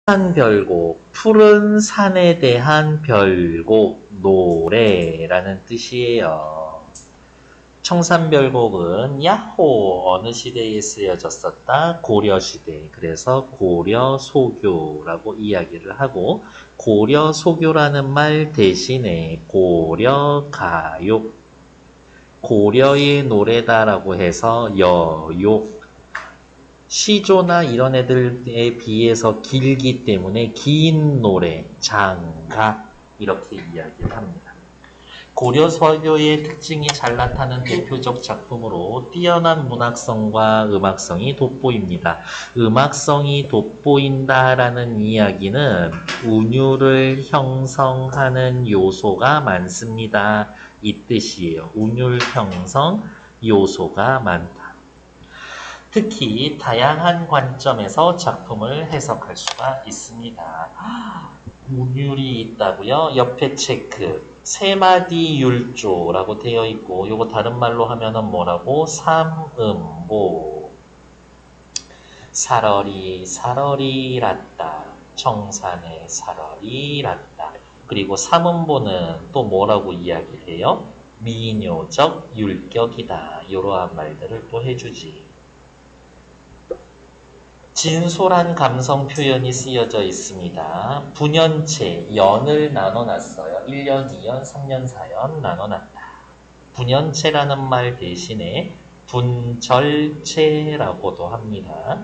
한 별곡, 푸른 산에 대한 별곡, 노래라는 뜻이에요. 청산별곡은 야호 어느 시대에 쓰여졌었다? 고려시대. 그래서 고려소교라고 이야기를 하고 고려소교라는 말 대신에 고려가요, 고려의 노래다라고 해서 여요, 시조나 이런 애들에 비해서 길기 때문에 긴 노래, 장가 이렇게 이야기를 합니다. 고려서교의 특징이 잘 나타나는 대표적 작품으로 뛰어난 문학성과 음악성이 돋보입니다. 음악성이 돋보인다라는 이야기는 운율을 형성하는 요소가 많습니다. 이 뜻이에요. 운율 형성 요소가 많다. 특히 다양한 관점에서 작품을 해석할 수가 있습니다. 운율이 있다고요? 옆에 체크. 세마디 율조라고 되어 있고, 요거 다른 말로 하면은 뭐라고? 삼음보. 사러리, 사러리랐다. 청산의 사러리랐다. 그리고 삼음보는 또 뭐라고 이야기를 해요? 미뇨적 율격이다. 이러한 말들을 또 해주지. 진솔한 감성 표현이 쓰여져 있습니다. 분연체, 연을 나눠놨어요. 1년, 2년, 3년, 4년 나눠놨다. 분연체라는 말 대신에 분절체라고도 합니다.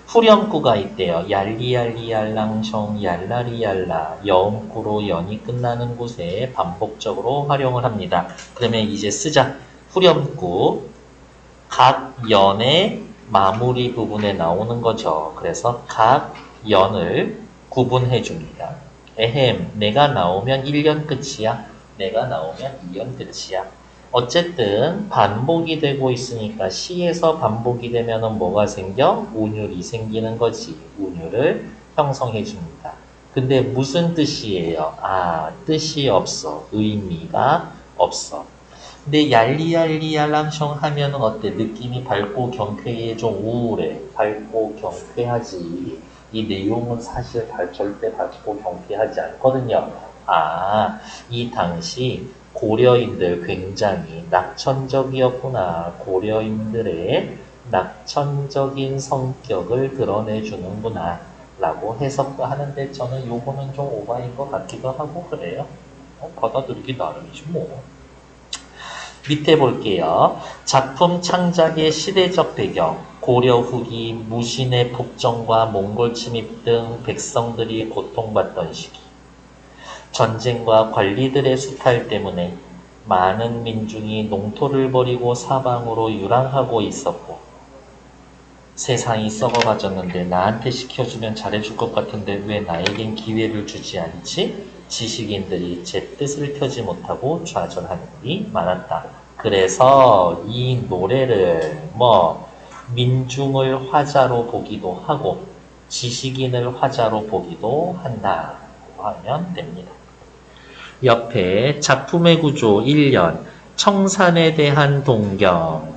후렴구가 있대요. 얄리얄리얄랑숑 얄라리얄라, 여음구로 연이 끝나는 곳에 반복적으로 활용을 합니다. 그러면 이제 쓰자. 후렴구, 각 연의 마무리 부분에 나오는 거죠. 그래서 각 연을 구분해 줍니다. 에헴, 내가 나오면 1년 끝이야. 내가 나오면 2년 끝이야. 어쨌든 반복이 되고 있으니까 시에서 반복이 되면 뭐가 생겨? 운율이 생기는 거지. 운율을 형성해 줍니다. 근데 무슨 뜻이에요? 아, 뜻이 없어. 의미가 없어. 근데 얄리얄리얄랑숑 하면은 어때? 느낌이 밝고 경쾌해, 좀 우울해. 밝고 경쾌하지. 이 내용은 사실 절대 밝고 경쾌하지 않거든요. 아, 이 당시 고려인들 굉장히 낙천적이었구나. 고려인들의 낙천적인 성격을 드러내주는구나. 라고 해석도 하는데 저는 요거는 좀 오바인 것 같기도 하고 그래요. 받아들이기 나름이지 뭐. 밑에 볼게요. 작품 창작의 시대적 배경, 고려 후기 무신의 폭정과 몽골 침입 등 백성들이 고통받던 시기, 전쟁과 관리들의 수탈 때문에 많은 민중이 농토를 버리고 사방으로 유랑하고 있었고, 세상이 썩어가졌는데 나한테 시켜주면 잘해줄 것 같은데 왜 나에겐 기회를 주지 않지? 지식인들이 제 뜻을 펴지 못하고 좌절하는 일이 많았다. 그래서 이 노래를 민중을 화자로 보기도 하고 지식인을 화자로 보기도 한다고 하면 됩니다. 옆에 작품의 구조 1년, 청산에 대한 동경,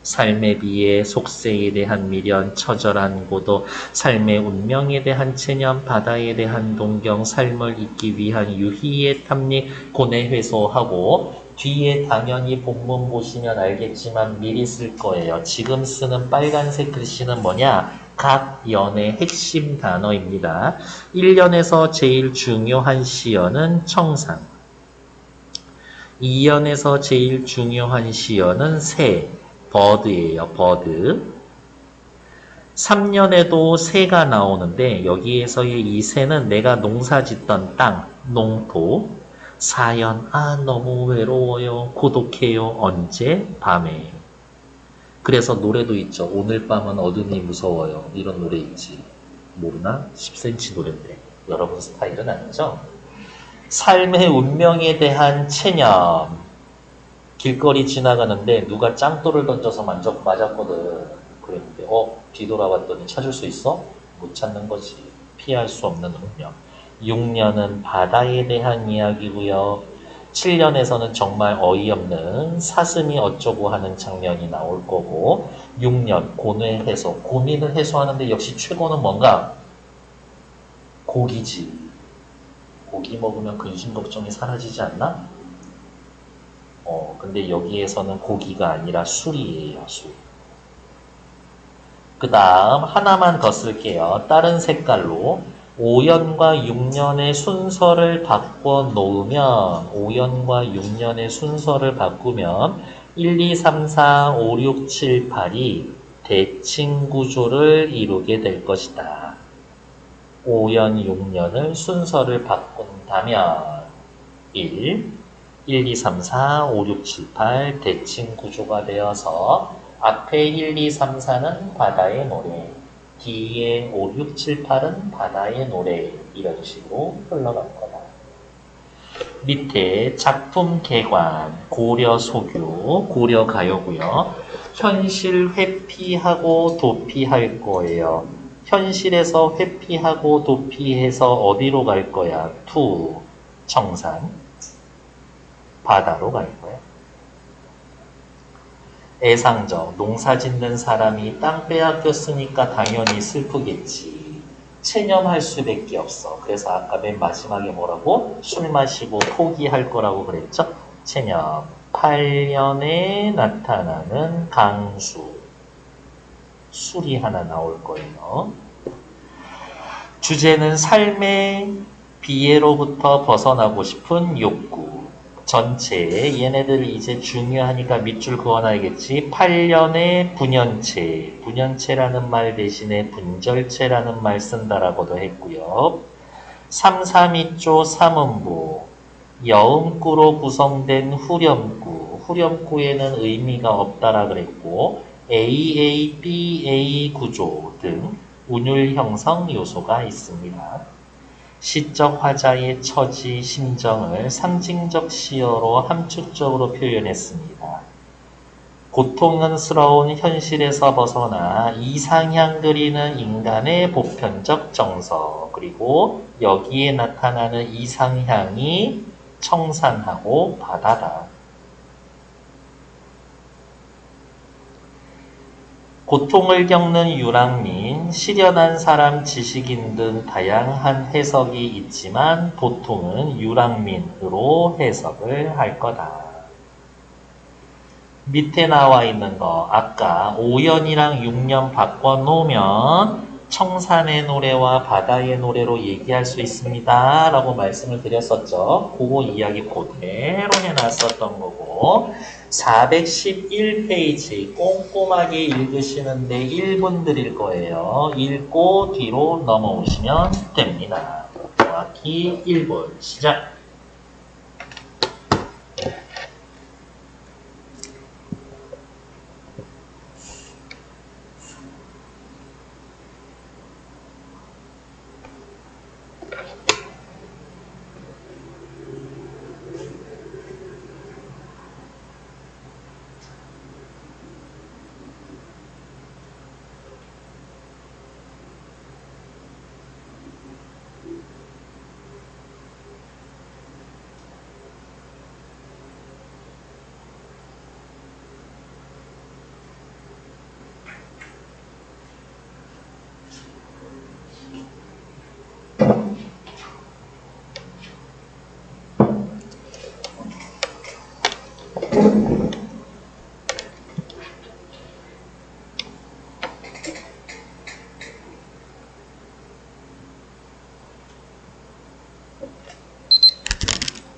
삶에 비해 속세에 대한 미련, 처절한 고도, 삶의 운명에 대한 체념, 바다에 대한 동경, 삶을 잇기 위한 유희의 탐닉, 고뇌회소하고 뒤에 당연히 본문 보시면 알겠지만 미리 쓸 거예요. 지금 쓰는 빨간색 글씨는 뭐냐? 각 연의 핵심 단어입니다. 1년에서 제일 중요한 시연은 청산, 2년에서 제일 중요한 시연은 새, 버드예요. 버드. 3년에도 새가 나오는데 여기에서의 이 새는 내가 농사 짓던 땅, 농토. 4연, 아 너무 외로워요. 고독해요. 언제? 밤에. 그래서 노래도 있죠. 오늘 밤은 어둠이 무서워요. 이런 노래 있지. 모르나? 10cm 노래인데. 여러분 스타일은 아니죠? 삶의 운명에 대한 체념. 길거리 지나가는데 누가 짱돌을 던져서 맞았거든. 그랬는데 뒤돌아봤더니 찾을 수 있어? 못 찾는 거지. 피할 수 없는 운명. 6년은 바다에 대한 이야기고요. 7년에서는 정말 어이없는 사슴이 어쩌고 하는 장면이 나올 거고 6년 고뇌 해소, 고민을 해소하는데 역시 최고는 뭔가? 고기지. 고기 먹으면 근심 걱정이 사라지지 않나? 근데 여기에서는 고기가 아니라 술이에요, 술. 그 다음 하나만 더 쓸게요. 다른 색깔로 5년과 6년의 순서를 바꿔 놓으면 5년과 6년의 순서를 바꾸면 1, 2, 3, 4, 5, 6, 7, 8이 대칭 구조를 이루게 될 것이다. 5년, 6년을 순서를 바꾼다면 1, 2, 3, 4, 5, 6, 7, 8 대칭 구조가 되어서 앞에 1, 2, 3, 4는 바다의 노래, 뒤에 5, 6, 7, 8은 바다의 노래 이런 식으로 흘러갈 거다. 밑에 작품 개관, 고려 소교, 고려 가요고요. 현실 회피하고 도피할 거예요. 현실에서 회피하고 도피해서 어디로 갈 거야? 투, 청산. 바다로 갈 거야. 애상적, 농사 짓는 사람이 땅 빼앗겼으니까 당연히 슬프겠지. 체념할 수밖에 없어. 그래서 아까 맨 마지막에 뭐라고? 술 마시고 포기할 거라고 그랬죠? 체념. 8년에 나타나는 강수. 술이 하나 나올 거예요. 주제는 삶의 비애로부터 벗어나고 싶은 욕구. 전체 얘네들 이제 중요하니까 밑줄 그어놔야겠지. 8년의 분연체, 분연체라는 말 대신에 분절체라는 말 쓴다라고도 했고요. 3, 3이조 3음부, 여음구로 구성된 후렴구, 후렴구에는 의미가 없다라 그랬고 AA, BA 구조 등 운율 형성 요소가 있습니다. 시적 화자의 처지, 심정을 상징적 시어로 함축적으로 표현했습니다. 고통스러운 현실에서 벗어나 이상향 그리는 인간의 보편적 정서, 그리고 여기에 나타나는 이상향이 청산하고 바다다. 고통을 겪는 유랑민, 시련한 사람, 지식인 등 다양한 해석이 있지만 보통은 유랑민으로 해석을 할 거다. 밑에 나와 있는 거 아까 5년이랑 6년 바꿔놓으면 청산의 노래와 바다의 노래로 얘기할 수 있습니다 라고 말씀을 드렸었죠. 그거 이야기 그대로 해놨었던 거고 411페이지 꼼꼼하게 읽으시는데 1분 드릴 거예요. 읽고 뒤로 넘어오시면 됩니다. 정확히 1분 시작.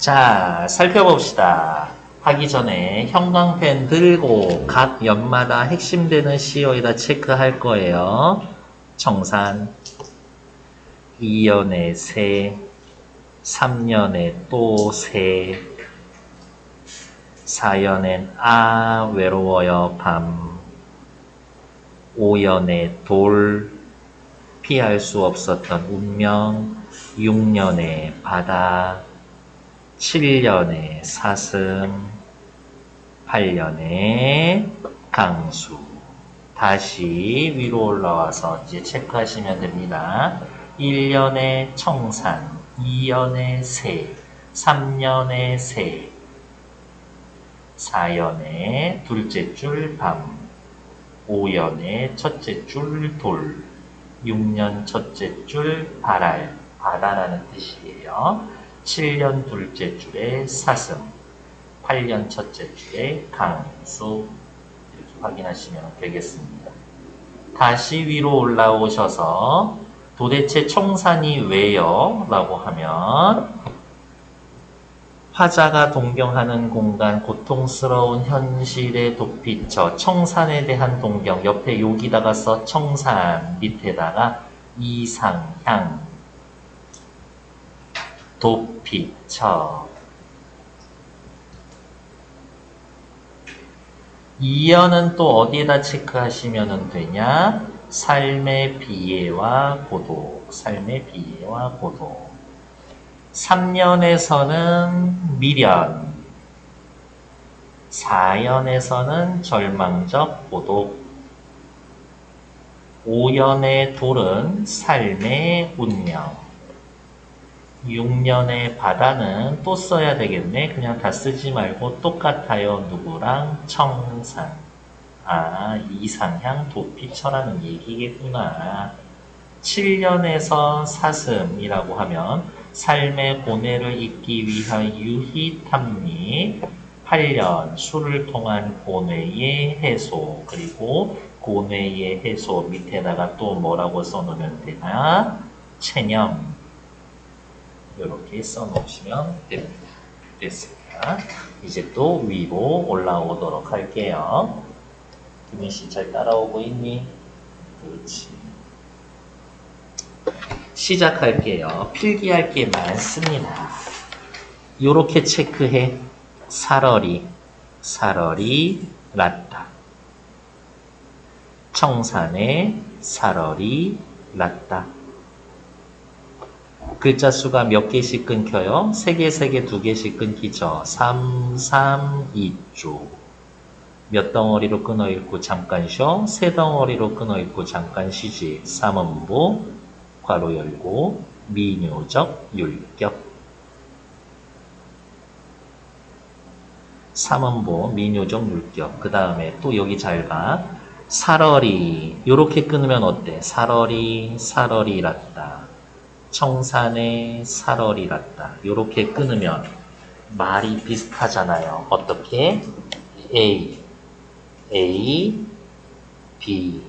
자, 살펴봅시다. 하기 전에 형광펜 들고 각 연마다 핵심되는 시어에다 체크할 거예요. 청산, 2년에 새, 3년에 또 새, 4년엔 아 외로워요 밤, 5년에 돌, 피할 수 없었던 운명, 6년에 바다, 7년에 사슴, 8년에 강수. 다시 위로 올라와서 이제 체크하시면 됩니다. 1년에 청산, 2년에 새, 3년에 새, 4년에 둘째 줄 밤, 5년에 첫째 줄 돌, 6년 첫째 줄 발알, 바다라는 뜻이에요. 7년 둘째 줄에 사슴, 8년 첫째 줄에 강수, 이렇게 확인하시면 되겠습니다. 다시 위로 올라오셔서 도대체 청산이 왜요? 라고 하면 화자가 동경하는 공간, 고통스러운 현실에 도피처, 청산에 대한 동경, 옆에 여기다가 써 청산, 밑에다가 이상향, 도피처. 이연은 또 어디에다 체크하시면 되냐? 삶의 비애와 고독, 삶의 비애와 고독. 3년에서는 미련, 4년에서는 절망적 고독, 5년의 돌은 삶의 운명, 6년의 바다는 또 써야 되겠네. 그냥 다 쓰지 말고 똑같아요. 누구랑? 청산. 아, 이상향 도피처라는 얘기겠구나. 7년에서 사슴이라고 하면 삶의 고뇌를 잊기 위한 유희탐미, 8년 술을 통한 고뇌의 해소, 그리고 고뇌의 해소 밑에다가 또 뭐라고 써놓으면 되나? 체념. 이렇게 써놓으시면 됩니다. 됐습니다. 이제 또 위로 올라오도록 할게요. 김민씨 잘 따라오고 있니? 그렇지. 시작할게요. 필기할 게 많습니다. 요렇게 체크해. 살얼이 났다. 청산에 살얼이 났다. 글자 수가 몇 개씩 끊겨요? 3개, 3개, 2개씩 끊기죠. 3, 3, 2조. 몇 덩어리로 끊어 읽고 잠깐 쉬어? 3덩어리로 끊어 읽고 잠깐 쉬지. 삼음부, 괄호 열고, 미묘적, 율격. 삼음부, 미묘적, 율격. 그 다음에 또 여기 잘 봐. 살얼이. 요렇게 끊으면 어때? 살얼이 났다. 청산에 살얼이 났다. 요렇게 끊으면 말이 비슷하잖아요. 어떻게? A, B,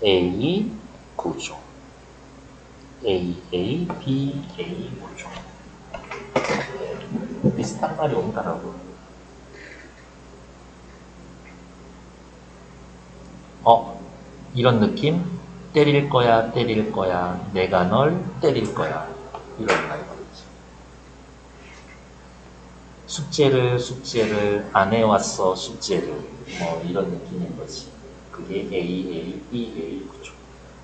A 구조. A, B, A 구조. 비슷한 말이 온다라고. 이런 느낌? 때릴 거야, 내가 널 때릴 거야. 이런 말이죠. 숙제를 안 해왔어, 숙제를. 이런 느낌인 거지. 그게 A, B, 구조.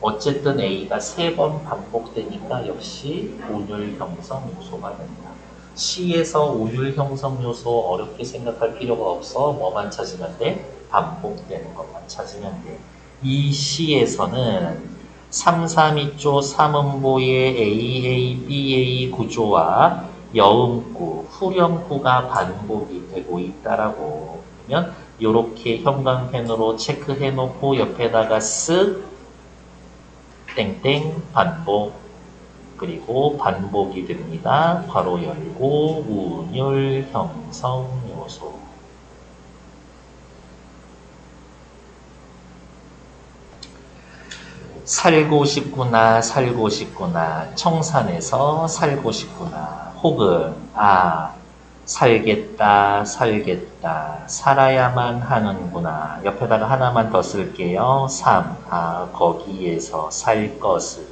어쨌든 A가 3번 반복되니까 역시 온율 형성 요소가 된다. C에서 온율 형성 요소 어렵게 생각할 필요가 없어. 뭐만 찾으면 돼? 반복되는 것만 찾으면 돼. 이 C에서는 332조 3음보의 AA, BA 구조와 여음구, 후렴구가 반복이 되고 있다라고 그러면 이렇게 형광펜으로 체크해놓고 옆에다가 쓱 땡땡 반복 그리고 반복이 됩니다. 괄호 열고 운율 형성 요소. 살고 싶구나, 청산에서 살고 싶구나. 혹은 살겠다, 살아야만 하는구나. 옆에다가 하나만 더 쓸게요. 3, 거기에서 살 것을.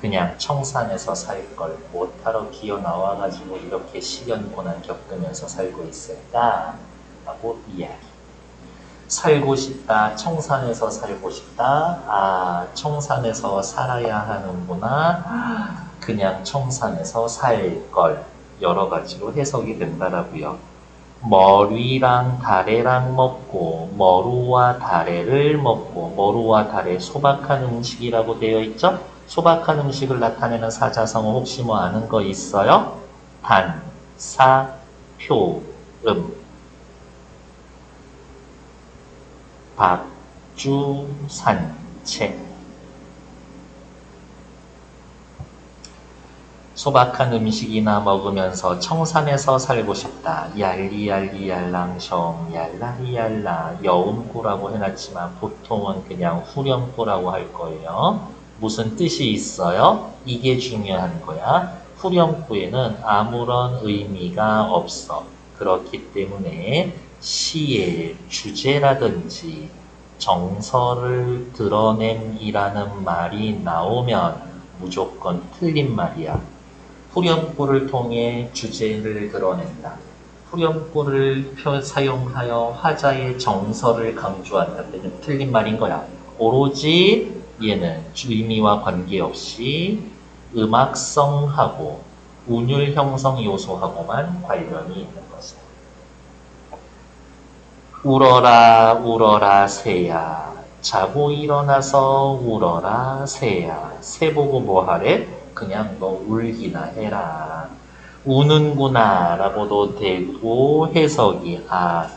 그냥 청산에서 살 걸 못하러 기어 나와가지고 이렇게 시련 고난 겪으면서 살고 있을까? 라고 이야기. 살고 싶다, 청산에서 살고 싶다. 청산에서 살아야 하는구나. 그냥 청산에서 살 걸. 여러 가지로 해석이 된다라고요. 머리랑 다래랑 먹고 머루와 다래를 먹고 머루와 다래 소박한 음식이라고 되어 있죠? 소박한 음식을 나타내는 사자성어 혹시 뭐 아는 거 있어요? 단, 사, 표, 박, 주, 산, 채. 소박한 음식이나 먹으면서 청산에서 살고 싶다. 얄리얄리얄랑숑 얄라리얄라 여운꾸라고 해놨지만 보통은 그냥 후렴구라고 할 거예요. 무슨 뜻이 있어요? 이게 중요한 거야. 후렴구에는 아무런 의미가 없어. 그렇기 때문에 시의 주제라든지 정서를 드러냄이라는 말이 나오면 무조건 틀린 말이야. 후렴구를 통해 주제를 드러낸다. 후렴구를 사용하여 화자의 정서를 강조한다. 때는 틀린 말인 거야. 오로지 얘는 의미와 관계없이 음악성하고 운율 형성 요소하고만 관련이 있는 것이다. 울어라 울어라 새야 자고 일어나서 울어라 새야. 새 보고 뭐 하래? 그냥 너 울기나 해라. 우는구나 라고도 되고 해석이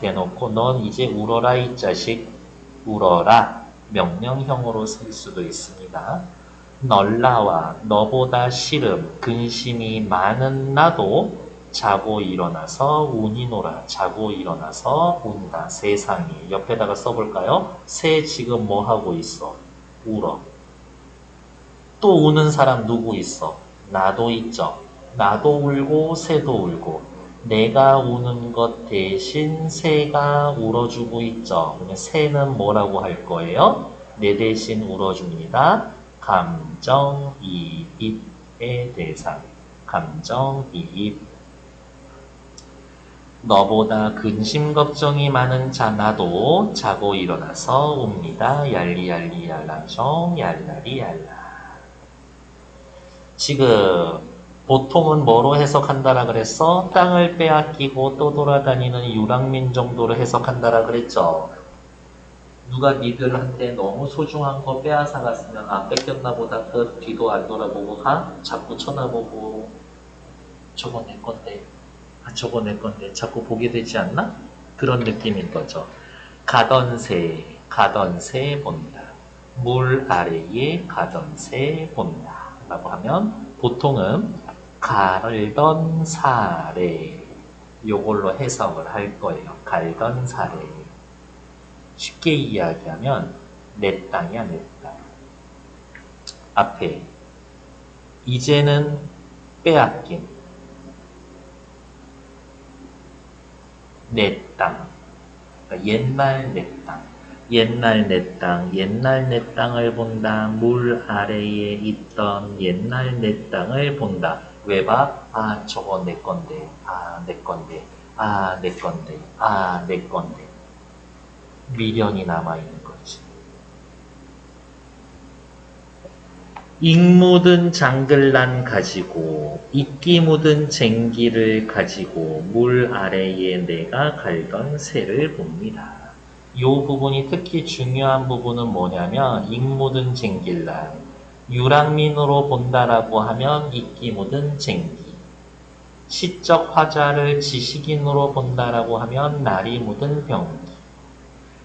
대놓고 넌 이제 울어라 이 자식 울어라 명령형으로 쓸 수도 있습니다. 널 나와 너보다 싫음 근심이 많은 나도 자고 일어나서 운이노라. 자고 일어나서 운다. 세상에. 옆에다가 써볼까요? 새 지금 뭐 하고 있어? 울어. 또 우는 사람 누구 있어? 나도 있죠. 나도 울고 새도 울고 내가 우는 것 대신 새가 울어주고 있죠. 그러면 새는 뭐라고 할 거예요? 내 대신 울어줍니다. 감정이입의 대상. 감정이입. 너보다 근심 걱정이 많은 자 나도 자고 일어나서 웁니다. 얄리얄리얄랑숑 얄라리얄라. 지금 보통은 뭐로 해석한다라 그랬어? 땅을 빼앗기고 떠돌아다니는 유랑민 정도로 해석한다라 그랬죠. 누가 니들한테 너무 소중한 거 빼앗아 갔으면 안 뺏겼나 보다 그 뒤도 안 돌아보고 자꾸 쳐다보고 저거 내 건데 저거 내 건데 자꾸 보게 되지 않나? 그런 느낌인 거죠. 가던 새 본다. 물 아래에 가던 새 본다 라고 하면 보통은 갈던 사래 요걸로 해석을 할 거예요. 갈던 사래. 쉽게 이야기하면 내 땅이야 내 땅. 앞에 이제는 빼앗긴 내 땅. 그러니까 옛날 내 땅. 옛날 내 땅, 옛날 내 땅을 본다. 물 아래에 있던 옛날 내 땅을 본다. 왜 봐? 저거 내 건데. 내 건데. 내 건데. 내 건데. 미련이 남아있는 거지. 익 묻은 장글란 가지고 이끼 묻은 쟁기를 가지고 물 아래에 내가 갈던 새를 봅니다. 이 부분이 특히 중요한 부분은 뭐냐면 익 묻은 쟁길란 유랑민으로 본다라고 하면 이끼 묻은 쟁기 시적 화자를 지식인으로 본다라고 하면 날이 묻은 병기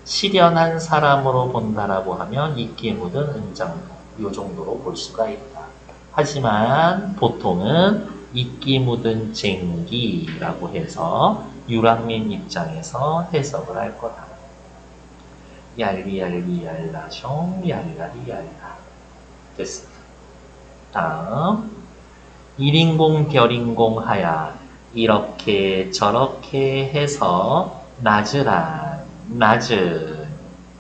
시련한 사람으로 본다라고 하면 이끼 묻은 은장도 이 정도로 볼 수가 있다. 하지만 보통은 이끼 묻은 쟁기라고 해서 유랑민 입장에서 해석을 할 거다. 얄리얄리얄라숑 얄라리얄라. 됐습니다. 다음 1인공 별인공 하야 이렇게 저렇게 해서 낮은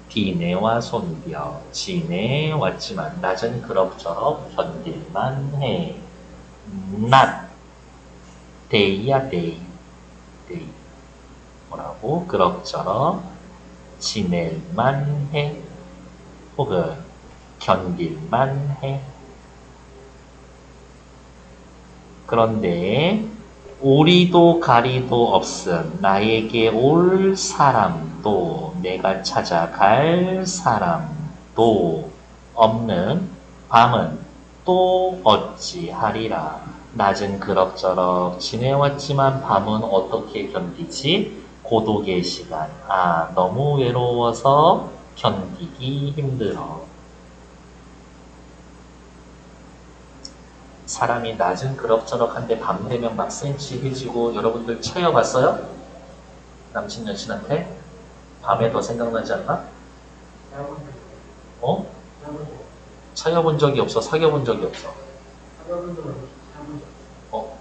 디네와 손벼 지네 왔지만 낮은 그럭저럭 견딜만 해. 낮 데이야 데이 뭐라고? 그럭저럭 지낼만 해 혹은 견딜만 해. 그런데 오리도 가리도 없음 나에게 올 사람도 내가 찾아갈 사람도 없는 밤은 또 어찌하리라. 낮은 그럭저럭 지내왔지만 밤은 어떻게 견디지? 고독의 시간. 아, 너무 외로워서 견디기 힘들어. 사람이 낮은 그럭저럭한데 밤 되면 막 센치해지고 여러분들 차여봤어요? 남친 여친한테? 밤에 더 생각나지 않나? 어? 차여본 적이 없어? 사귀어본 적이 없어? 어?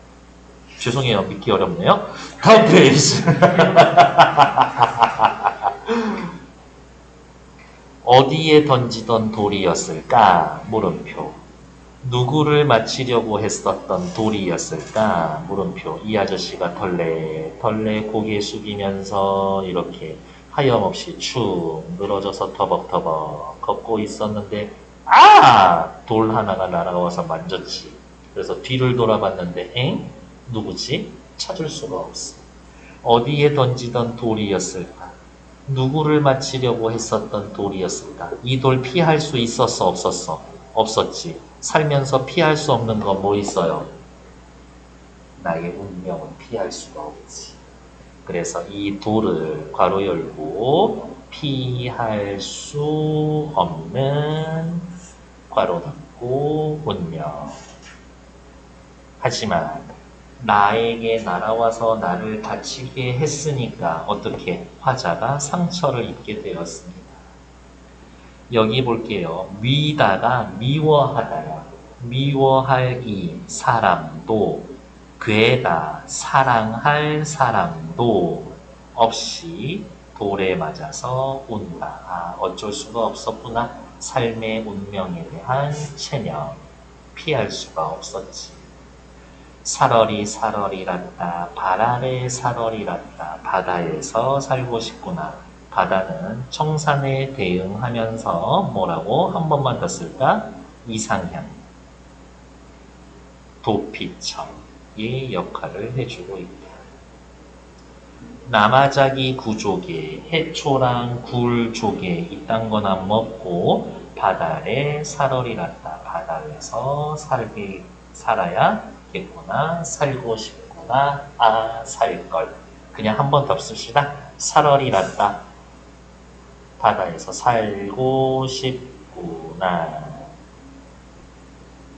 죄송해요. 믿기 어렵네요. 다음 페이지. 어디에 던지던 돌이었을까? 물음표. 누구를 맞히려고 했었던 돌이었을까? 물음표. 이 아저씨가 덜레 고개 숙이면서 이렇게 하염없이 축 늘어져서 터벅터벅 걷고 있었는데 돌 하나가 날아와서 만졌지. 그래서 뒤를 돌아봤는데 엥? 누구지? 찾을 수가 없어. 어디에 던지던 돌이었을까? 누구를 맞히려고 했었던 돌이었을까? 이 돌 피할 수 있었어? 없었어? 없었지. 살면서 피할 수 없는 건 뭐 있어요? 나의 운명은 피할 수가 없지. 그래서 이 돌을 괄호 열고 피할 수 없는 괄호 닫고 운명. 하지만 나에게 날아와서 나를 다치게 했으니까 어떻게 화자가 상처를 입게 되었습니다. 여기 볼게요. 미다가 미워하다야. 미워할 이 사람도 괴다 사랑할 사람도 없이 돌에 맞아서 운다. 아, 어쩔 수가 없었구나. 삶의 운명에 대한 체념. 피할 수가 없었지. 살얼이 살얼이란다. 발 아래 살얼이란다. 바다에서 살고 싶구나. 바다는 청산에 대응하면서 뭐라고 한 번만 더 쓸까? 이상향, 도피청의 역할을 해주고 있다. 나마자기 구조개, 해초랑 굴조개 이딴 건 안 먹고 바다에 살얼이란다. 바다에서 살아야겠구나. 살고 싶구나. 아, 살걸. 그냥 한 번 더 씁시다. 살얼이란다. 바다에서 살고 싶구나.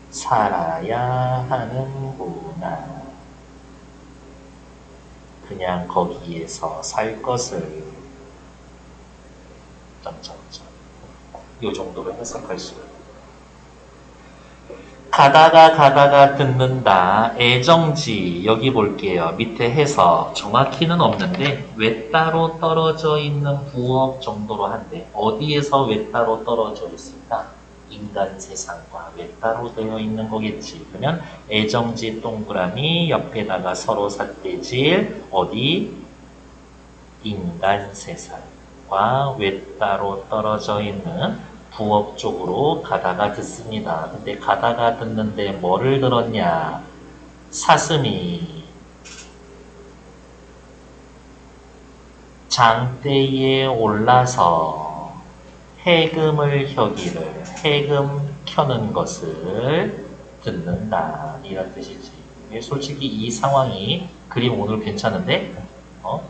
살아야 하는구나. 그냥 거기에서 살 것을 점점점 이 정도로 해석할 수 있어요. 가다가 듣는다. 애정지 여기 볼게요. 밑에 해석 정확히는 없는데 외따로 떨어져 있는 부업 정도로 한대. 어디에서 외따로 떨어져 있을까? 인간 세상과 외따로 되어 있는 거겠지. 그러면 애정지 동그라미 옆에다가 서로 삿대질 어디? 인간 세상과 외따로 떨어져 있는 부업 쪽으로 가다가 듣습니다. 근데 가다가 듣는데 뭐를 들었냐? 사슴이 장대에 올라서 해금을 혀기를 해금 켜는 것을 듣는다. 이런 뜻이지. 솔직히 이 상황이 그림 오늘 괜찮은데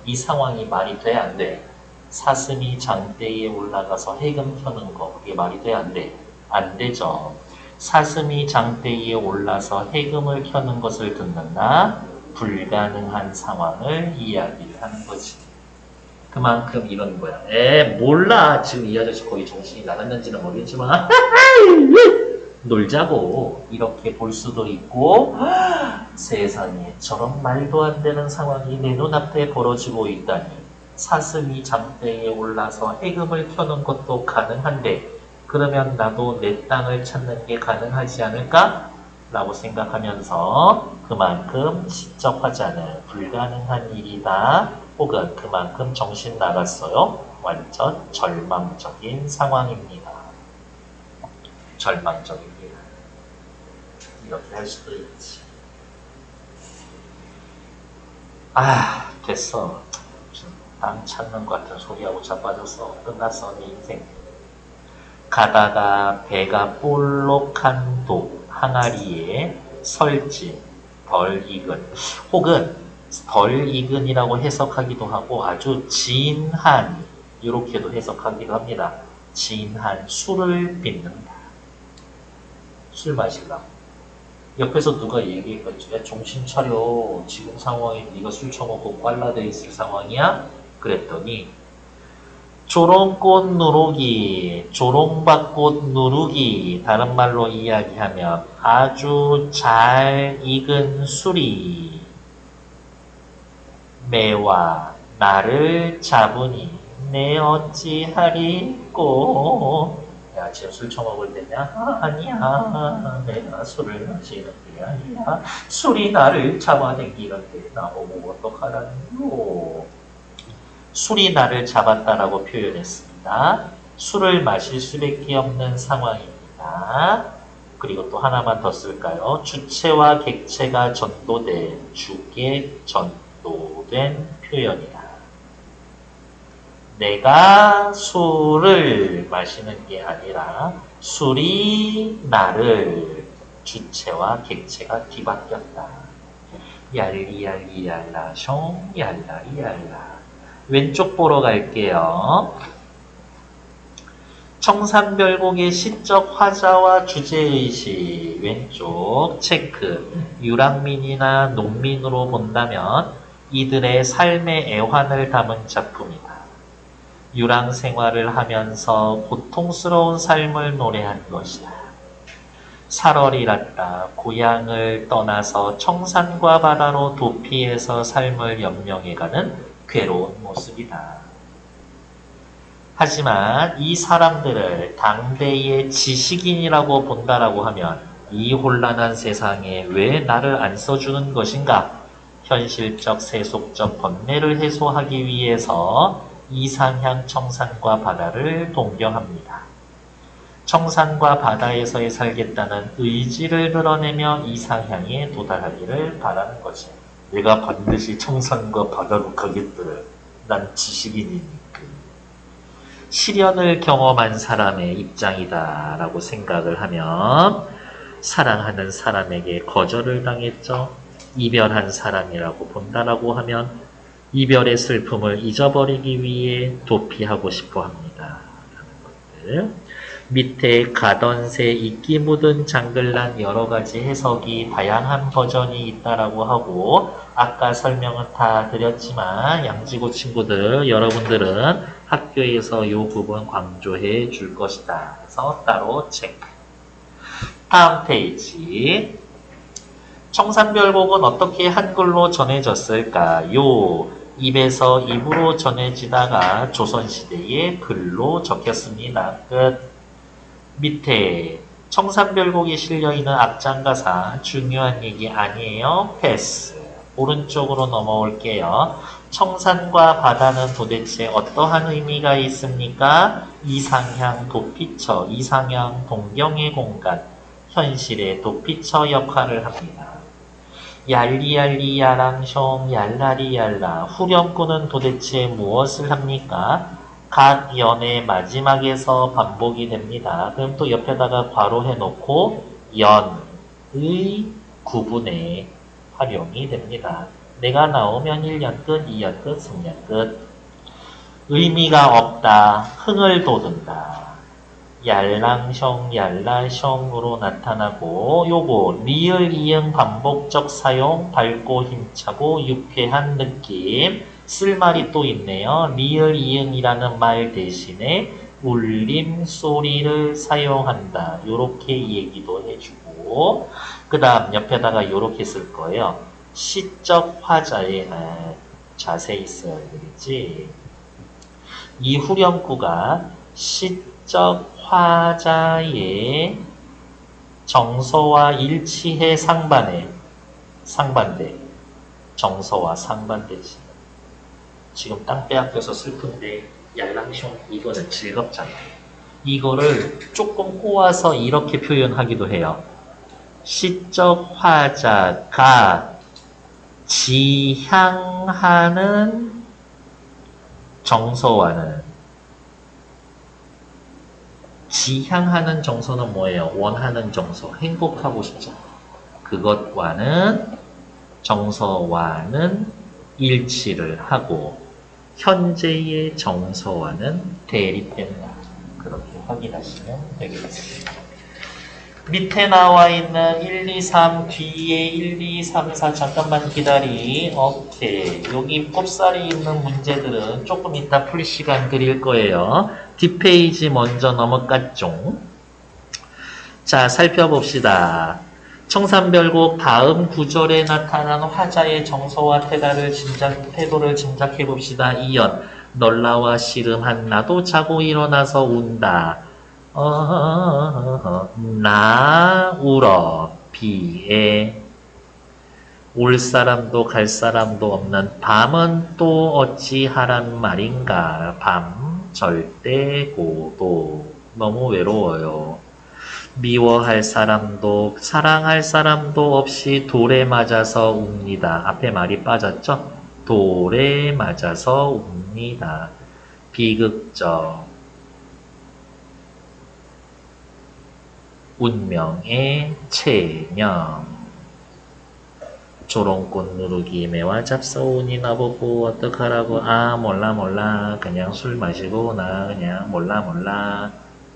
이 상황이 말이 돼? 안 돼? 사슴이 장대에 올라가서 해금 켜는 거 그게 말이 돼? 안 돼? 안 되죠. 사슴이 장대에 올라서 해금을 켜는 것을 듣는다. 불가능한 상황을 이야기를 하는 거지. 그만큼 이런 거야. 몰라. 지금 이 아저씨 거의 정신이 나갔는지는 모르겠지만 놀자고 이렇게 볼 수도 있고 세상에 저런 말도 안 되는 상황이 내 눈앞에 벌어지고 있다니. 사슴이 장대에 올라서 해금을 켜는 것도 가능한데 그러면 나도 내 땅을 찾는 게 가능하지 않을까? 라고 생각하면서 그만큼 시적 화자는 불가능한 일이다. 혹은 그만큼 정신 나갔어요. 완전 절망적인 상황입니다. 절망적입니다. 이렇게 할 수도 있지. 됐어. 땅 찾는 것 같은 소리하고 자빠졌어. 끝났어, 네 인생. 가다가 배가 볼록한 독. 항아리에 설진, 덜 익은, 혹은 덜 익은이라고 해석하기도 하고 아주 진한 이렇게도 해석하기도 합니다. 진한 술을 빚는다. 술 마시려고. 옆에서 누가 얘기했겠죠. 야, 정신 차려. 지금 상황이 네가 술 처먹고 꽐라돼 있을 상황이야? 그랬더니 조롱꽃 누룩이, 조롱밭꽃 누룩이, 다른 말로 이야기하면 아주 잘 익은 술이 매와 나를 잡으니 내 어찌하리꼬. 야, 지금 술 처먹을 때냐? 아니야. 내가 술을 마시는 게 아니야. 술이 나를 잡아당기는데 나보고 어떡하라는요. 술이 나를 잡았다라고 표현했습니다. 술을 마실 수밖에 없는 상황입니다. 그리고 또 하나만 더 쓸까요? 주체와 객체가 전도된, 주객 전도된 표현이다. 내가 술을 마시는 게 아니라 술이 나를, 주체와 객체가 뒤바뀌었다. 얄리얄리얄라 숑 얄라리얄라. 왼쪽 보러 갈게요. 청산별곡의 시적 화자와 주제의식, 왼쪽 체크. 유랑민이나 농민으로 본다면 이들의 삶의 애환을 담은 작품이다. 유랑 생활을 하면서 고통스러운 삶을 노래한 것이다. 살얼이랐다. 고향을 떠나서 청산과 바다로 도피해서 삶을 연명해가는 괴로운 모습이다. 하지만 이 사람들을 당대의 지식인이라고 본다라고 하면 이 혼란한 세상에 왜 나를 안 써주는 것인가? 현실적 세속적 번뇌를 해소하기 위해서 이상향 청산과 바다를 동경합니다. 청산과 바다에서의 살겠다는 의지를 드러내며 이상향에 도달하기를 바라는 거지. 내가 반드시 청산과 바다로 가겠더라. 난 지식인이니까. 시련을 경험한 사람의 입장이다 라고 생각을 하면 사랑하는 사람에게 거절을 당했죠. 이별한 사람이라고 본다라고 하면 이별의 슬픔을 잊어버리기 위해 도피하고 싶어 합니다. 라는 것들. 밑에 가던새 이끼 묻은 장글란 여러가지 해석이 다양한 버전이 있다라고 하고 아까 설명은 다 드렸지만 양지고 친구들 여러분들은 학교에서 이 부분 강조해 줄 것이다. 그래서 따로 체크. 다음 페이지. 청산별곡은 어떻게 한글로 전해졌을까요? 입에서 입으로 전해지다가 조선시대에 글로 적혔습니다. 끝. 밑에 청산별곡에 실려있는 앞장가사 중요한 얘기 아니에요. 패스. 오른쪽으로 넘어올게요. 청산과 바다는 도대체 어떠한 의미가 있습니까? 이상향 도피처, 이상향 동경의 공간, 현실의 도피처 역할을 합니다. 얄리얄리 야랑숑 얄라리얄라. 후렴구는 도대체 무엇을 합니까? 각 연의 마지막에서 반복이 됩니다. 그럼 또 옆에다가 괄호해 놓고 연의 구분에 활용이 됩니다. 내가 나오면 1년 끝, 2년 끝, 3년 끝. 의미가 없다. 흥을 돋운다. 얄랑숑, 얄라숑으로 나타나고 요거 리을 이응 반복적 사용, 밝고 힘차고 유쾌한 느낌. 쓸 말이 또 있네요. 리을 이응이라는 말 대신에 울림 소리를 사용한다. 요렇게 얘기도 해주고 그 다음 옆에다가 요렇게 쓸 거예요. 시적 화자에 자세히 써야 되겠지. 이 후렴구가 시적 화자의 정서와 일치해 상반돼. 정서와 상반되지. 지금 땅 빼앗겨서 슬픈데 얄랑숑 이거는 즐겁잖아요. 이거를 조금 꼬아서 이렇게 표현하기도 해요. 시적 화자가 지향하는 정서와는 지향하는 정서는 뭐예요? 원하는 정서. 행복하고 싶죠. 그것과는 정서와는 일치를 하고 현재의 정서와는 대립된다. 그렇게 확인하시면 되겠습니다. 밑에 나와 있는 1, 2, 3 뒤에 1, 2, 3, 4 잠깐만 기다리. 오케이. 여기 꼽살이 있는 문제들은 조금 이따 풀 시간 드릴 거예요. 뒷페이지 먼저 넘어갔죠. 자, 살펴봅시다. 청산별곡 다음 구절에 나타난 화자의 정서와 태도를 짐작해 봅시다. 2연 널라와 씨름한 나도 자고 일어나서 운다. 나 울어 비에 올 사람도 갈 사람도 없는 밤은 또 어찌하란 말인가. 밤 절대 고도 너무 외로워요. 미워할 사람도 사랑할 사람도 없이 돌에 맞아서 웁니다. 앞에 말이 빠졌죠? 돌에 맞아서 웁니다. 비극적 운명의 체념 조롱꽃 누르기 매와 잡서오니 나보고 어떡하라고. 아 몰라 그냥 술 마시고 나 그냥 몰라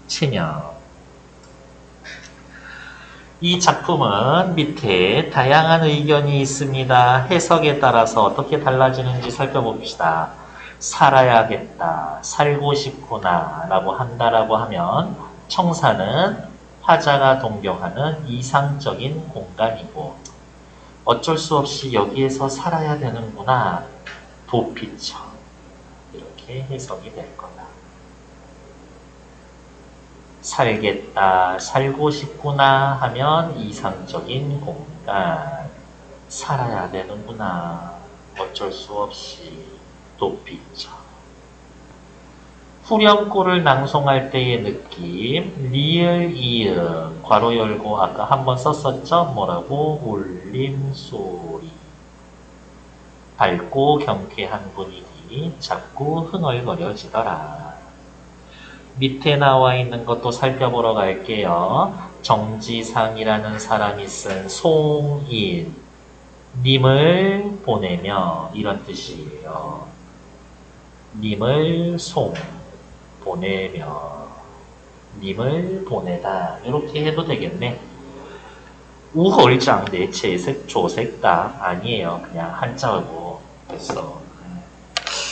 체념. 이 작품은 밑에 다양한 의견이 있습니다. 해석에 따라서 어떻게 달라지는지 살펴봅시다. 살아야겠다, 살고 싶구나 라고 한다라고 하면 청사는 화자가 동경하는 이상적인 공간이고 어쩔 수 없이 여기에서 살아야 되는구나, 도피처 이렇게 해석이 될 거다. 살겠다, 살고 싶구나 하면 이상적인 공간, 살아야 되는구나, 어쩔 수 없이 도피처. 후렴구를 낭송할 때의 느낌, 리을 이음, 괄호 열고 아까 한번 썼었죠? 뭐라고? 울림소리. 밝고 경쾌한 분위기, 자꾸 흥얼거려지더라. 밑에 나와 있는 것도 살펴보러 갈게요. 정지상이라는 사람이 쓴 송인, 님을 보내며 이런 뜻이에요. 님을 보내며, 님을 보내다 이렇게 해도 되겠네. 우헐장 내체색 조색다 아니에요. 그냥 한자고 됐어.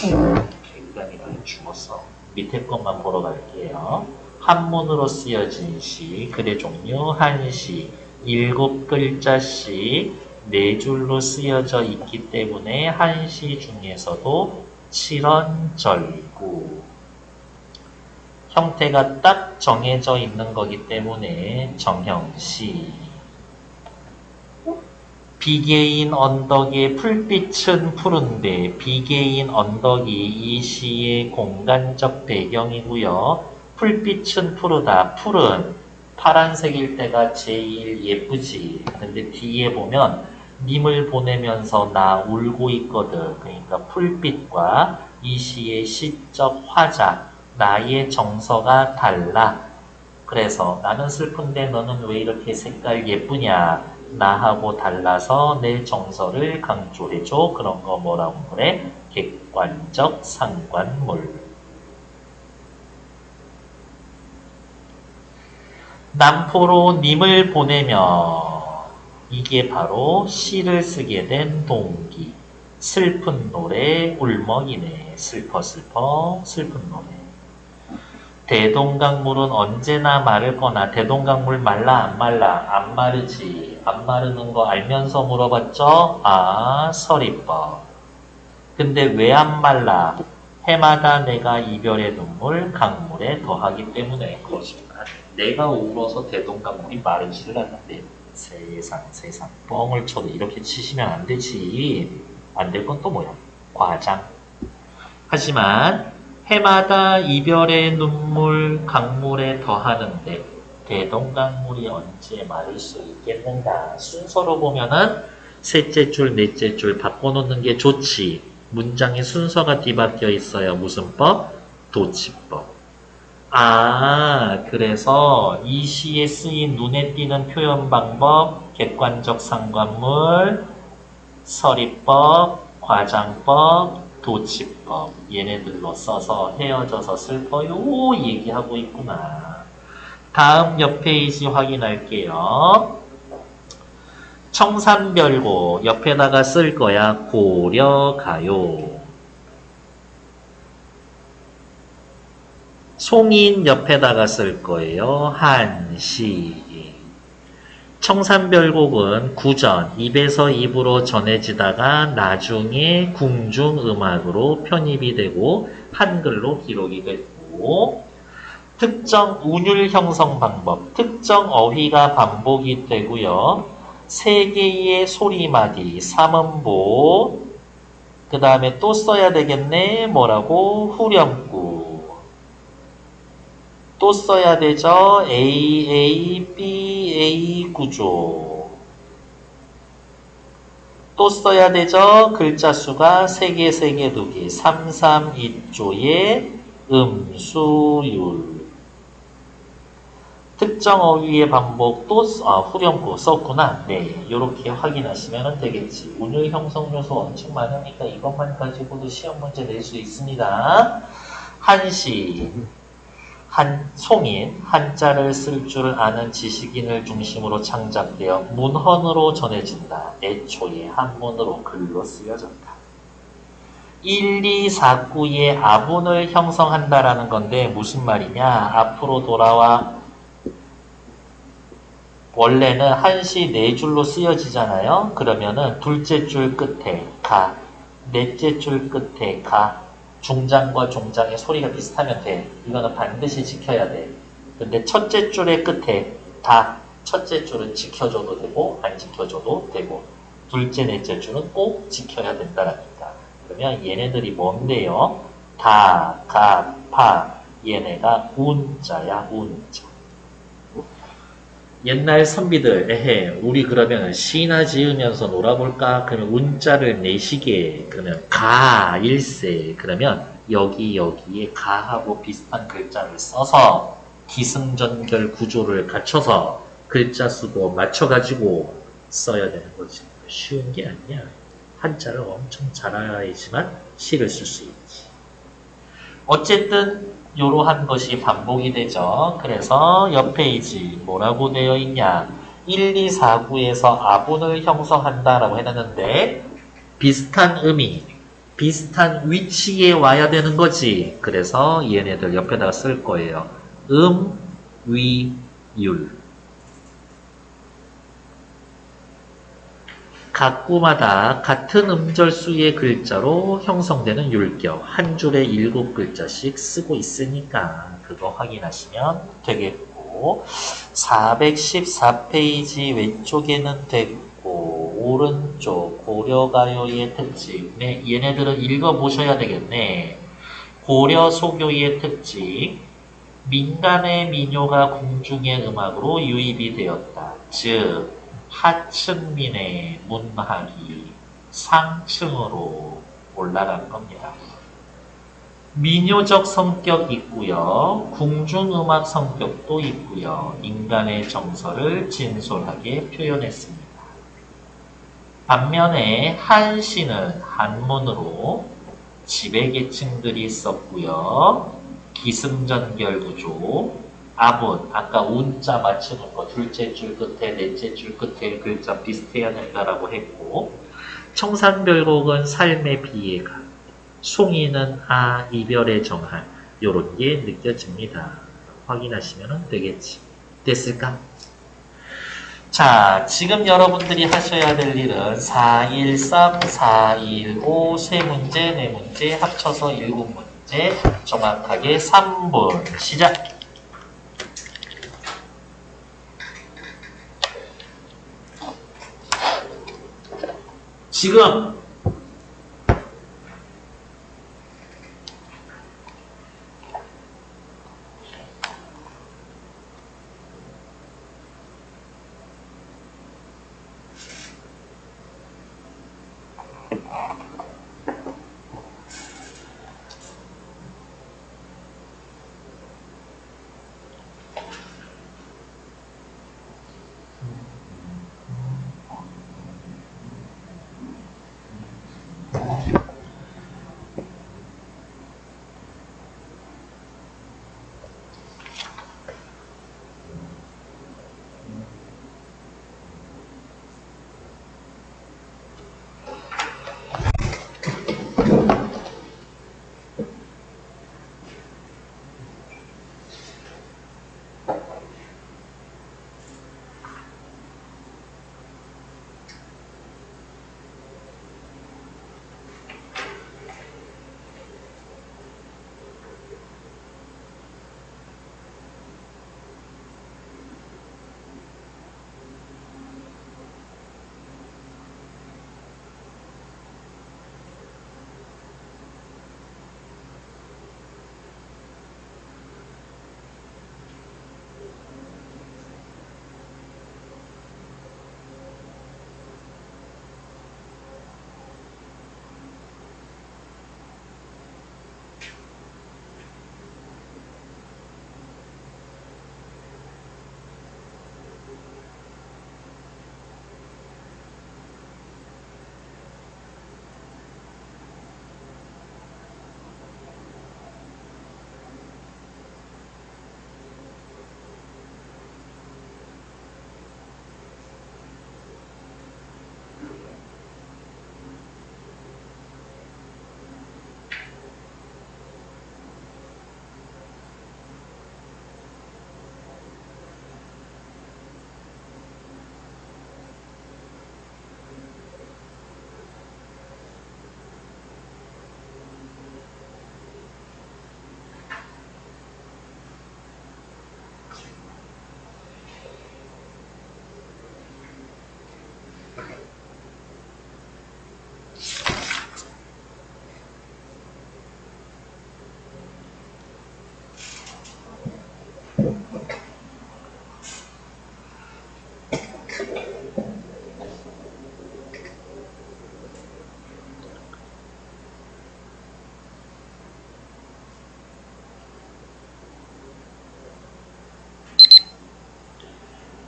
개그감이라 죽었어. 밑에 것만 보러 갈게요. 한문으로 쓰여진 시, 글의 종류 한시, 7글자씩 4줄로 쓰여져 있기 때문에 한시 중에서도 칠언절구 형태가 딱 정해져 있는 거기 때문에 정형시. 비개인 언덕의 풀빛은 푸른데, 비개인 언덕이 이 시의 공간적 배경이고요. 풀빛은 푸르다. 푸른 파란색일 때가 제일 예쁘지. 근데 뒤에 보면 님을 보내면서 나 울고 있거든. 그러니까 풀빛과 이 시의 시적 화자, 나의 정서가 달라. 그래서 나는 슬픈데 너는 왜 이렇게 색깔 예쁘냐. 나하고 달라서 내 정서를 강조해줘. 그런 거 뭐라고 그래? 객관적 상관물. 남포로 님을 보내며, 이게 바로 시를 쓰게 된 동기. 슬픈 노래 울먹이네. 슬퍼 슬픈 노래. 대동강물은 언제나 마를 거나. 대동강물 말라 안 말라? 안 마르지. 안 마르는 거 알면서 물어봤죠? 아, 서리법. 근데 왜 안 말라? 해마다 내가 이별의 눈물 강물에 더하기 때문에. 그렇습니다. 내가 울어서 대동강물이 마르지를 않는데. 세상 뻥을 쳐도 이렇게 치시면 안 되지. 안 될 건 또 뭐야? 과장. 하지만 해마다 이별의 눈물 강물에 더하는데 대동강물이 언제 마를 수 있겠는가. 순서로 보면은 셋째 줄, 넷째 줄 바꿔놓는 게 좋지. 문장의 순서가 뒤바뀌어 있어요. 무슨 법? 도치법. 그래서 이 시에 쓰인 눈에 띄는 표현 방법, 객관적 상관물, 서리법, 과장법, 도치법 얘네들로 써서 헤어져서 쓸 거요 얘기하고 있구나. 다음 옆 페이지 확인할게요. 청산별고 옆에다가 쓸 거야. 고려가요. 송인 옆에다가 쓸 거예요. 한시. 청산별곡은 구전, 입에서 입으로 전해지다가 나중에 궁중음악으로 편입이 되고 한글로 기록이 됐고, 특정 운율 형성 방법, 특정 어휘가 반복이 되고요. 세 개의 소리마디, 삼음보, 그 다음에 또 써야 되겠네. 뭐라고? 후렴구. 또 써야 되죠. AA, BA 구조. 또 써야 되죠. 글자 수가 3개, 3개, 2개. 3, 3, 2조의 음수율. 특정 어휘의 반복 또 후렴구 썼구나. 네, 이렇게 확인하시면 되겠지. 운율 형성 요소 엄청 많으니까 이것만 가지고도 시험 문제 낼 수 있습니다. 한시. 송인, 한자를 쓸 줄 아는 지식인을 중심으로 창작되어 문헌으로 전해진다. 애초에 한문으로 글로 쓰여졌다. 1, 2, 4, 9의 아분을 형성한다라는 건데 무슨 말이냐? 앞으로 돌아와. 원래는 한시 4줄로 쓰여지잖아요. 그러면은 둘째 줄 끝에 가, 넷째 줄 끝에 가, 중장과 종장의 소리가 비슷하면 돼. 이거는 반드시 지켜야 돼. 근데 첫째 줄의 끝에 다 첫째 줄은 지켜줘도 되고 안 지켜줘도 되고 둘째, 넷째 줄은 꼭 지켜야 된다라니까. 그러면 얘네들이 뭔데요? 다, 가, 파 얘네가 운자야 운자. 옛날 선비들, 우리 그러면 시나 지으면서 놀아볼까? 그러면 운자를 내시게, 그러면 가, 일세, 그러면 여기에 가하고 비슷한 글자를 써서 기승전결 구조를 갖춰서 글자 수도 맞춰가지고 써야 되는 거지. 쉬운 게 아니야. 한자를 엄청 잘 알아야지만 시를 쓸 수 있지. 어쨌든 이러한 것이 반복이 되죠. 그래서 옆 페이지 뭐라고 되어 있냐. 1, 2, 4, 9에서 아분을 형성한다라고 해놨는데 비슷한 의미, 비슷한 위치에 와야 되는 거지. 그래서 얘네들 옆에다가 쓸 거예요. 위, 율. 각구마다 같은 음절수의 글자로 형성되는 율격 한 줄에 7글자씩 쓰고 있으니까 그거 확인하시면 되겠고 414페이지 왼쪽에는 됐고 오른쪽 고려가요의 특징 네, 얘네들은 읽어보셔야 되겠네. 고려소교의 특징 민간의 민요가 궁중의 음악으로 유입이 되었다. 즉 하층민의 문학이 상층으로 올라간 겁니다. 민요적 성격 있고요. 궁중음악 성격도 있고요. 인간의 정서를 진솔하게 표현했습니다. 반면에 한시는 한문으로 지배계층들이 썼고요. 기승전결 구조, 아분, 아까 운자 맞추는 거 둘째 줄 끝에 넷째 줄 끝에 글자 비슷해야 된다라고 했고 청산별곡은 삶의 비애가 송이는 이별의 정한 요런 게 느껴집니다. 확인하시면 되겠지. 됐을까? 자, 지금 여러분들이 하셔야 될 일은 413, 415, 3문제, 4문제 합쳐서 7문제 정확하게 3분 시작! 지금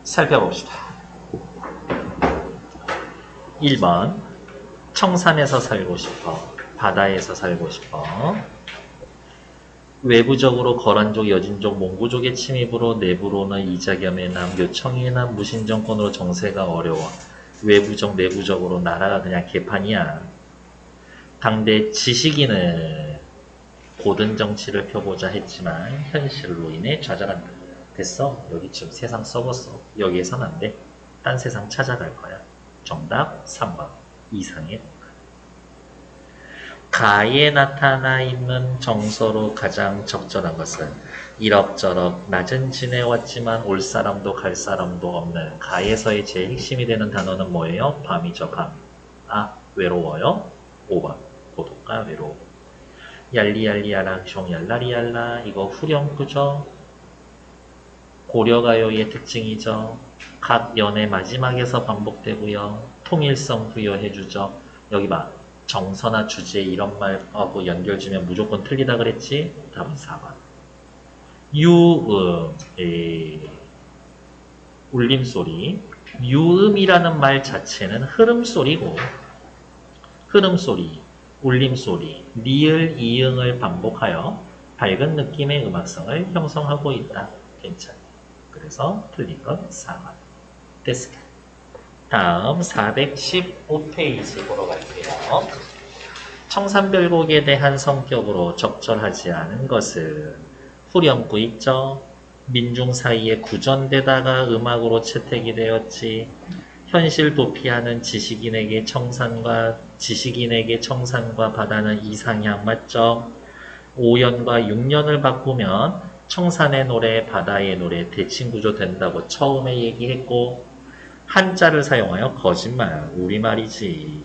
살펴봅시다. 1번 청산에서 살고 싶어. 바다에서 살고 싶어. 외부적으로 거란족, 여진족, 몽고족의 침입으로 내부로는 이자겸의 남, 요청의 남, 무신정권으로 정세가 어려워. 외부적, 내부적으로 나라가 그냥 개판이야. 당대 지식인은 고든 정치를 펴고자 했지만 현실로 인해 좌절한다. 됐어. 여기쯤 세상 썩었어. 여기에선 안 돼. 딴 세상 찾아갈 거야. 정답 3번. 이상의 가에 나타나 있는 정서로 가장 적절한 것은 이럭저럭 낮은 지내왔지만 올 사람도 갈 사람도 없는 가에서의 제일 핵심이 되는 단어는 뭐예요? 밤이죠. 밤. 아, 외로워요? 5번. 고독과 외로움. 얄리얄리야랑 숑얄라리얄라. 이거 후렴구죠. 고려가요의 특징이죠. 각 연의 마지막에서 반복되고요. 통일성 부여해주죠. 여기 봐. 정서나 주제 이런 말하고 연결 주면 무조건 틀리다 그랬지? 답은 4번. 유음, 울림소리. 유음이라는 말 자체는 흐름소리고, 흐름소리, 울림소리, 니을, 이응을 반복하여 밝은 느낌의 음악성을 형성하고 있다. 괜찮아요. 그래서 틀린 건 4번. 됐을까? 다음 415페이지 보러 갈게요. 청산별곡에 대한 성격으로 적절하지 않은 것은 후렴구 있죠? 민중 사이에 구전되다가 음악으로 채택이 되었지. 현실 도피하는 지식인에게 청산과 바다는 이상향 맞죠? 5년과 6년을 바꾸면 청산의 노래, 바다의 노래 대칭구조 된다고 처음에 얘기했고 한자를 사용하여 거짓말, 우리말이지.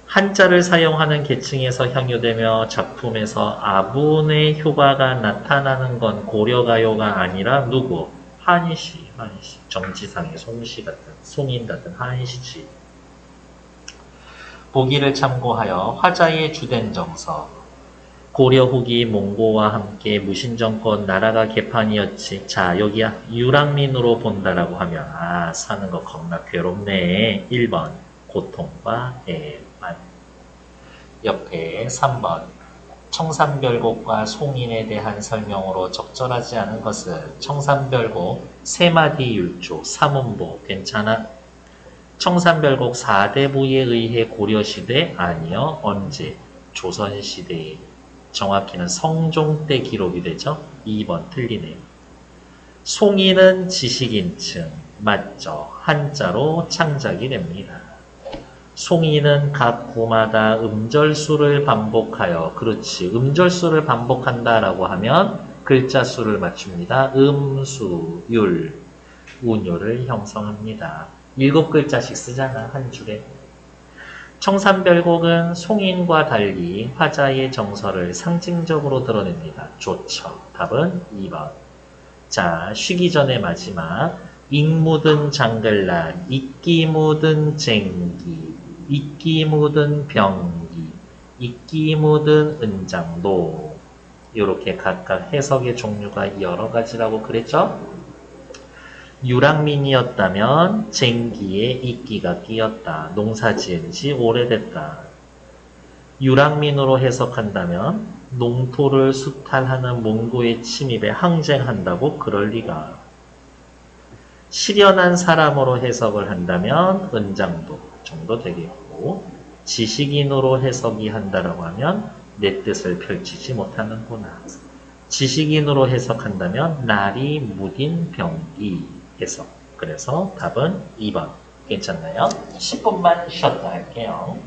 한자를 사용하는 계층에서 향유되며 작품에서 아분의 효과가 나타나는 건 고려가요가 아니라 누구? 한시. 정지상의 송시 같은, 송인 같은 한시지. 보기를 참고하여 화자의 주된 정서. 고려 후기 몽고와 함께 무신정권 나라가 개판이었지. 자, 여기야. 유랑민으로 본다라고 하면 사는 거 겁나 괴롭네. 1번 고통과 애만. 옆에 3번 청산별곡과 송인에 대한 설명으로 적절하지 않은 것은 청산별곡 3마디 율조 3음보 괜찮아? 청산별곡 4대부에 의해 고려시대 아니요. 언제? 조선시대에. 정확히는 성종 때 기록이 되죠. 2번 틀리네요. 송인은 지식인층 맞죠. 한자로 창작이 됩니다. 송인은 각 구마다 음절수를 반복하여 그렇지. 음절수를 반복한다라고 하면 글자 수를 맞춥니다. 음수, 율, 운율을 형성합니다. 7글자씩 쓰잖아. 한 줄에. 청산별곡은 송인과 달리 화자의 정서를 상징적으로 드러냅니다. 좋죠. 답은 2번. 자, 쉬기 전에 마지막. 익 묻은 장글란, 이끼 묻은 쟁기, 이끼 묻은 병기, 이끼 묻은 은장도. 이렇게 각각 해석의 종류가 여러 가지라고 그랬죠? 유랑민이었다면 쟁기에 이끼가 끼었다. 농사 지은 지 오래됐다. 유랑민으로 해석한다면 농토를 수탈하는 몽고의 침입에 항쟁한다고 그럴 리가. 실연한 사람으로 해석을 한다면 은장도 정도 되겠고 지식인으로 해석이 한다라고 하면 내 뜻을 펼치지 못하는구나. 지식인으로 해석한다면 날이 무딘 병기 해석. 그래서 답은 2번. 괜찮나요? 10분만 쉬었다 할게요.